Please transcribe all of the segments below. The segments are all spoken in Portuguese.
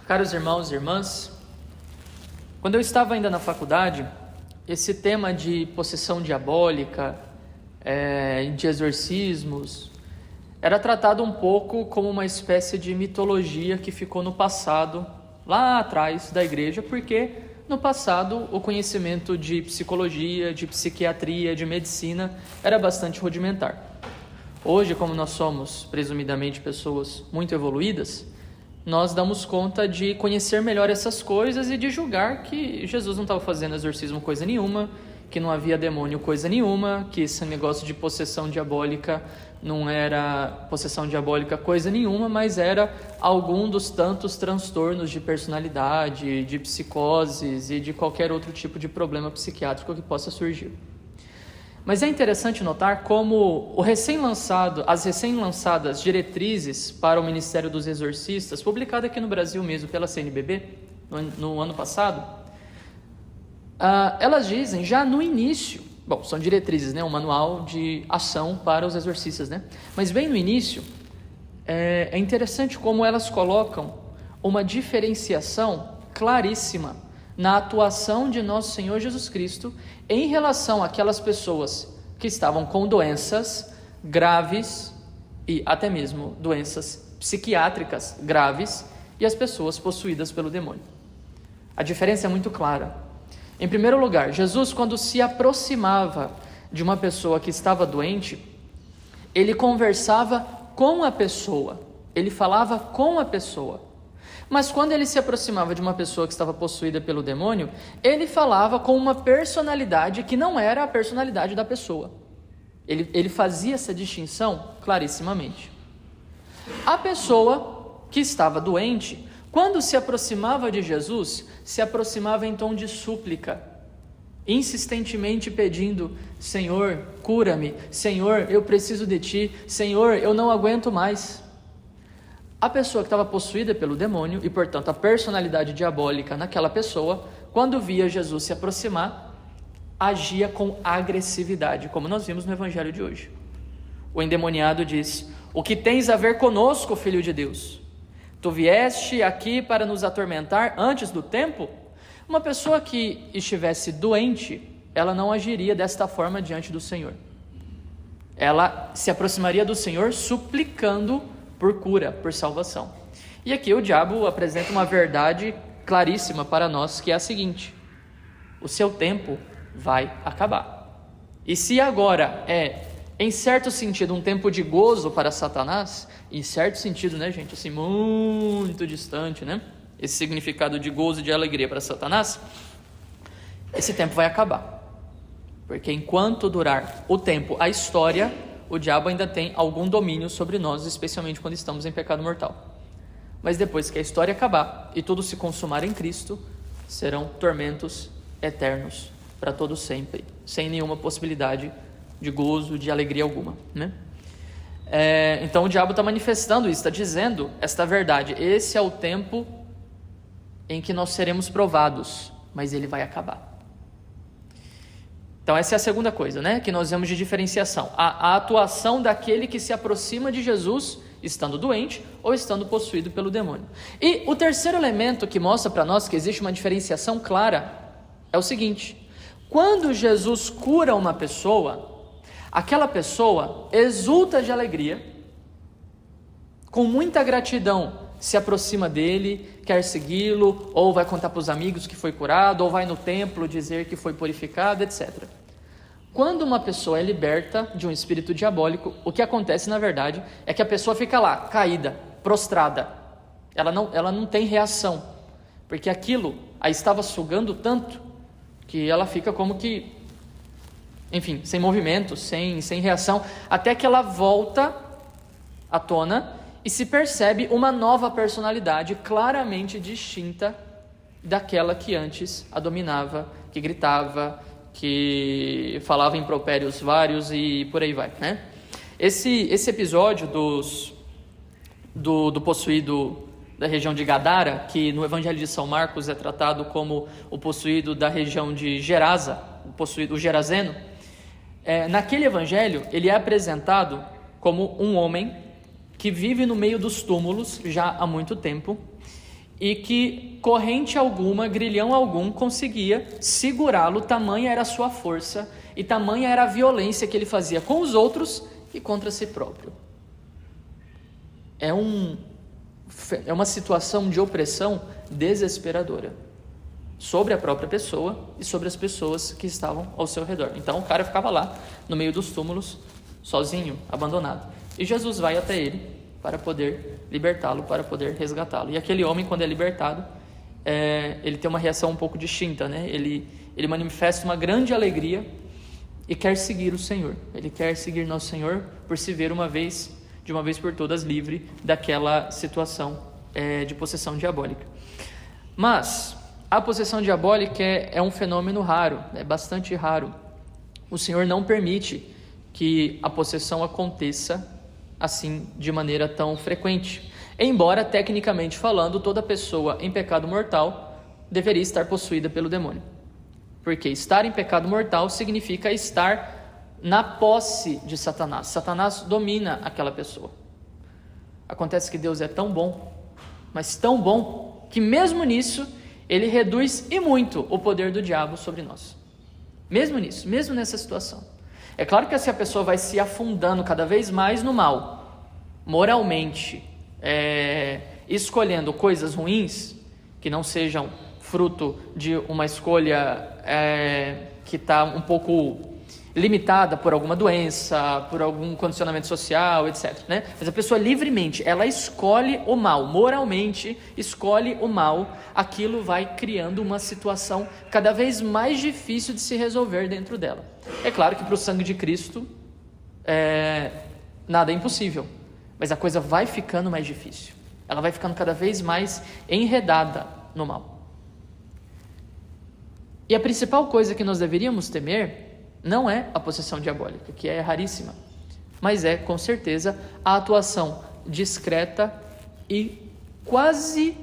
Caros irmãos e irmãs, quando eu estava ainda na faculdade, esse tema de possessão diabólica, de exorcismos, era tratado um pouco como uma espécie de mitologia que ficou no passado, lá atrás da igreja, porque no passado o conhecimento de psicologia, de psiquiatria, de medicina era bastante rudimentar. Hoje, como nós somos presumidamente pessoas muito evoluídas, nós damos conta de conhecer melhor essas coisas e de julgar que Jesus não estava fazendo exorcismo coisa nenhuma, que não havia demônio coisa nenhuma, que esse negócio de possessão diabólica não era possessão diabólica coisa nenhuma, mas era algum dos tantos transtornos de personalidade, de psicoses e de qualquer outro tipo de problema psiquiátrico que possa surgir. Mas é interessante notar como as recém-lançadas diretrizes para o Ministério dos Exorcistas, publicada aqui no Brasil mesmo pela CNBB, no ano passado, elas dizem já no início, são diretrizes, um manual de ação para os exorcistas, mas bem no início, é interessante como elas colocam uma diferenciação claríssima na atuação de nosso Senhor Jesus Cristo em relação àquelas pessoas que estavam com doenças graves e até mesmo doenças psiquiátricas graves e as pessoas possuídas pelo demônio. A diferença é muito clara. Em primeiro lugar, Jesus, quando se aproximava de uma pessoa que estava doente, ele conversava com a pessoa, ele falava com a pessoa. Mas quando ele se aproximava de uma pessoa que estava possuída pelo demônio, ele falava com uma personalidade que não era a personalidade da pessoa. Ele fazia essa distinção clarissimamente. A pessoa que estava doente, quando se aproximava de Jesus, se aproximava em tom de súplica, insistentemente pedindo: Senhor, cura-me, Senhor, eu preciso de Ti, Senhor, eu não aguento mais. A pessoa que estava possuída pelo demônio, e portanto a personalidade diabólica naquela pessoa, quando via Jesus se aproximar, agia com agressividade, como nós vimos no evangelho de hoje. O endemoniado diz: o que tens a ver conosco, filho de Deus? Tu vieste aqui para nos atormentar antes do tempo? Uma pessoa que estivesse doente, ela não agiria desta forma diante do Senhor. Ela se aproximaria do Senhor suplicando por cura, por salvação. E aqui o diabo apresenta uma verdade claríssima para nós, que é a seguinte: o seu tempo vai acabar. E se agora em certo sentido, um tempo de gozo para Satanás, em certo sentido, gente, assim, muito distante, esse significado de gozo e de alegria para Satanás, esse tempo vai acabar. Porque enquanto durar o tempo, a história, o diabo ainda tem algum domínio sobre nós, especialmente quando estamos em pecado mortal. Mas depois que a história acabar e tudo se consumar em Cristo, serão tormentos eternos para todo sempre, sem nenhuma possibilidade de gozo, de alegria alguma, Então o diabo está manifestando isso, está dizendo esta verdade: esse é o tempo em que nós seremos provados, mas ele vai acabar. Então essa é a segunda coisa, que nós vemos de diferenciação, a atuação daquele que se aproxima de Jesus estando doente ou estando possuído pelo demônio. E o terceiro elemento que mostra para nós que existe uma diferenciação clara é o seguinte: quando Jesus cura uma pessoa, aquela pessoa exulta de alegria, com muita gratidão se aproxima dele, quer segui-lo, ou vai contar para os amigos que foi curado, ou vai no templo dizer que foi purificado, etc. Quando uma pessoa é liberta de um espírito diabólico, o que acontece na verdade é que a pessoa fica lá, caída, prostrada. Ela não tem reação, porque aquilo a estava sugando tanto que ela fica como que, enfim, sem movimento, sem reação, até que ela volta à tona e se percebe uma nova personalidade claramente distinta daquela que antes a dominava, que gritava, que falava impropérios vários e por aí vai, Esse episódio do possuído da região de Gadara, que no Evangelho de São Marcos é tratado como o possuído da região de Gerasa, o gerazeno, naquele evangelho ele é apresentado como um homem que vive no meio dos túmulos já há muito tempo e que corrente alguma, grilhão algum conseguia segurá-lo, tamanha era a sua força e tamanha era a violência que ele fazia com os outros e contra si próprio. É uma situação de opressão desesperadora sobre a própria pessoa e sobre as pessoas que estavam ao seu redor. Então o cara ficava lá no meio dos túmulos, sozinho, abandonado. E Jesus vai até ele para poder libertá-lo, para poder resgatá-lo. E aquele homem, quando é libertado, ele tem uma reação um pouco distinta, né? Ele manifesta uma grande alegria e quer seguir o Senhor. Ele quer seguir nosso Senhor por se ver de uma vez por todas, livre daquela situação de possessão diabólica. Mas a possessão diabólica é um fenômeno raro, é bastante raro. O Senhor não permite que a possessão aconteça assim de maneira tão frequente. Embora, tecnicamente falando, toda pessoa em pecado mortal deveria estar possuída pelo demônio. Porque estar em pecado mortal significa estar na posse de Satanás. Satanás domina aquela pessoa. Acontece que Deus é tão bom, mas tão bom, que mesmo nisso, ele reduz e muito o poder do diabo sobre nós. Mesmo nisso, mesmo nessa situação. É claro que se a pessoa vai se afundando cada vez mais no mal, moralmente, escolhendo coisas ruins, que não sejam fruto de uma escolha que está um pouco limitada por alguma doença, por algum condicionamento social, etc. Né? Mas a pessoa livremente, ela escolhe o mal, moralmente escolhe o mal, aquilo vai criando uma situação cada vez mais difícil de se resolver dentro dela. É claro que para o sangue de Cristo, nada é impossível, mas a coisa vai ficando mais difícil, ela vai ficando cada vez mais enredada no mal. E a principal coisa que nós deveríamos temer não é a possessão diabólica, que é raríssima, mas é, com certeza, a atuação discreta e quase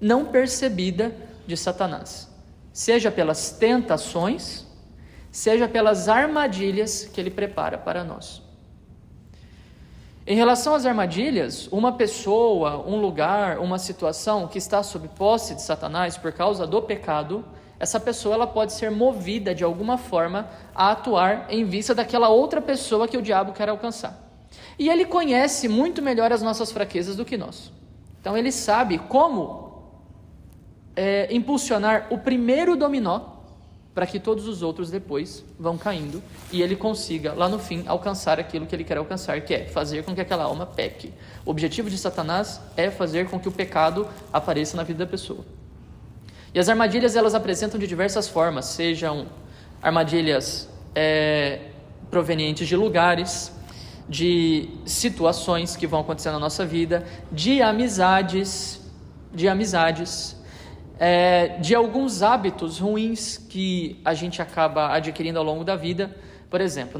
não percebida de Satanás, seja pelas tentações, seja pelas armadilhas que ele prepara para nós. Em relação às armadilhas, uma pessoa, um lugar, uma situação que está sob posse de Satanás por causa do pecado, essa pessoa ela pode ser movida de alguma forma a atuar em vista daquela outra pessoa que o diabo quer alcançar. E ele conhece muito melhor as nossas fraquezas do que nós. Então ele sabe como impulsionar o primeiro dominó para que todos os outros depois vão caindo e ele consiga lá no fim alcançar aquilo que ele quer alcançar, que é fazer com que aquela alma peque. O objetivo de Satanás é fazer com que o pecado apareça na vida da pessoa. E as armadilhas elas apresentam de diversas formas, sejam armadilhas provenientes de lugares, de situações que vão acontecer na nossa vida, de amizades, de alguns hábitos ruins que a gente acaba adquirindo ao longo da vida. Por exemplo,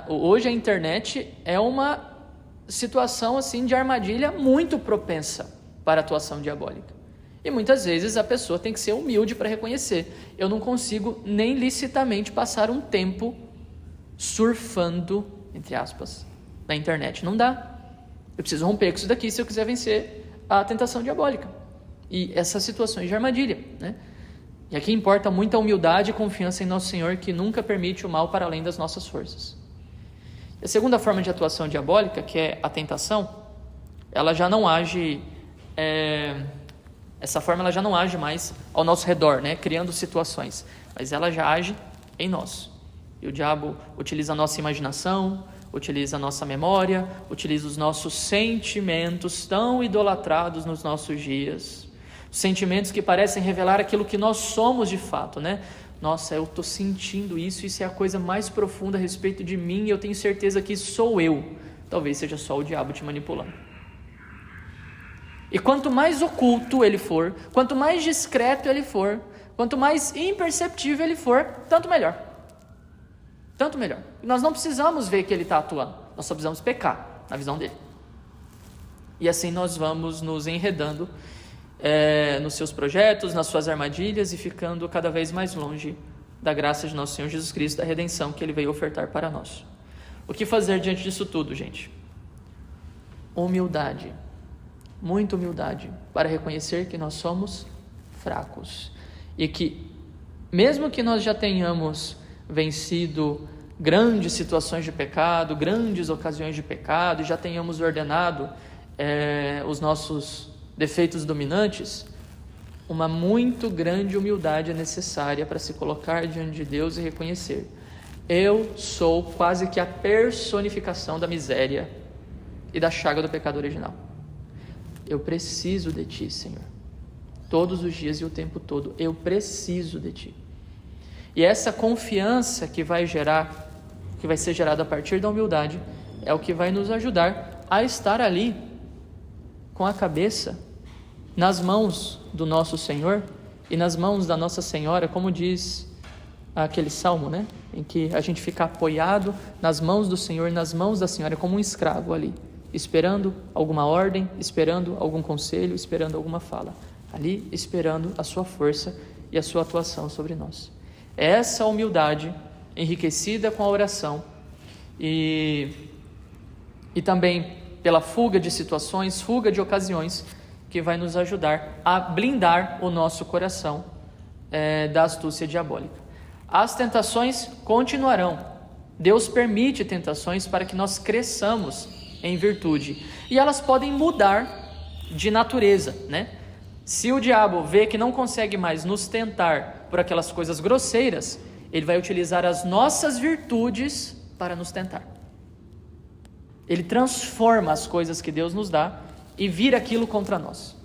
hoje a internet é uma situação assim, de armadilha muito propensa para a atuação diabólica. E muitas vezes a pessoa tem que ser humilde para reconhecer. Eu não consigo nem licitamente passar um tempo surfando, entre aspas, na internet. Não dá. Eu preciso romper com isso daqui se eu quiser vencer a tentação diabólica. E essas situações de armadilha. Né? E aqui importa muita humildade e confiança em Nosso Senhor, que nunca permite o mal para além das nossas forças. E a segunda forma de atuação diabólica, que é a tentação, ela já não age... Essa forma ela já não age mais ao nosso redor, né? Criando situações, mas ela já age em nós. E o diabo utiliza a nossa imaginação, utiliza a nossa memória, utiliza os nossos sentimentos tão idolatrados nos nossos dias, sentimentos que parecem revelar aquilo que nós somos de fato, né? Nossa, eu estou sentindo isso é a coisa mais profunda a respeito de mim e eu tenho certeza que sou eu. Talvez seja só o diabo te manipulando. E quanto mais oculto ele for, quanto mais discreto ele for, quanto mais imperceptível ele for, tanto melhor. Tanto melhor. E nós não precisamos ver que ele está atuando, nós só precisamos pecar na visão dele. E assim nós vamos nos enredando nos seus projetos, nas suas armadilhas e ficando cada vez mais longe da graça de nosso Senhor Jesus Cristo, da redenção que ele veio ofertar para nós. O que fazer diante disso tudo, gente? Humildade. muita humildade para reconhecer que nós somos fracos e que, mesmo que nós já tenhamos vencido grandes situações de pecado, grandes ocasiões de pecado, e já tenhamos ordenado os nossos defeitos dominantes, uma muito grande humildade é necessária para se colocar diante de Deus e reconhecer: eu sou quase que a personificação da miséria e da chaga do pecado original. Eu preciso de Ti, Senhor. Todos os dias e o tempo todo, eu preciso de Ti. E essa confiança que vai ser gerada a partir da humildade, é o que vai nos ajudar a estar ali com a cabeça nas mãos do nosso Senhor e nas mãos da Nossa Senhora, como diz aquele salmo, né? Em que a gente fica apoiado nas mãos do Senhor, nas mãos da Senhora, como um escravo ali, esperando alguma ordem, esperando algum conselho, esperando alguma fala, ali esperando a sua força e a sua atuação sobre nós. Essa humildade, enriquecida com a oração e também pela fuga de situações, fuga de ocasiões, que vai nos ajudar a blindar o nosso coração da astúcia diabólica. As tentações continuarão. Deus permite tentações para que nós cresçamos em virtude. E elas podem mudar de natureza, né? Se o diabo vê que não consegue mais nos tentar por aquelas coisas grosseiras, ele vai utilizar as nossas virtudes para nos tentar. Ele transforma as coisas que Deus nos dá e vira aquilo contra nós.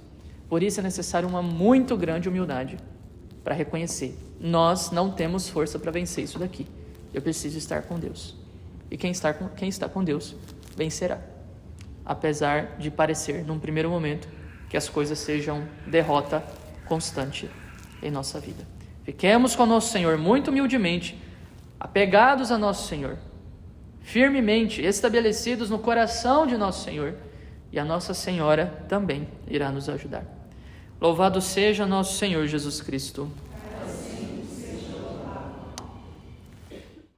Por isso é necessário uma muito grande humildade para reconhecer: nós não temos força para vencer isso daqui. Eu preciso estar com Deus. E quem está com Deus vencerá. Apesar de parecer, num primeiro momento, que as coisas sejam derrota constante em nossa vida. Fiquemos com o nosso Senhor muito humildemente, apegados a nosso Senhor, firmemente estabelecidos no coração de nosso Senhor, e a Nossa Senhora também irá nos ajudar. Louvado seja nosso Senhor Jesus Cristo.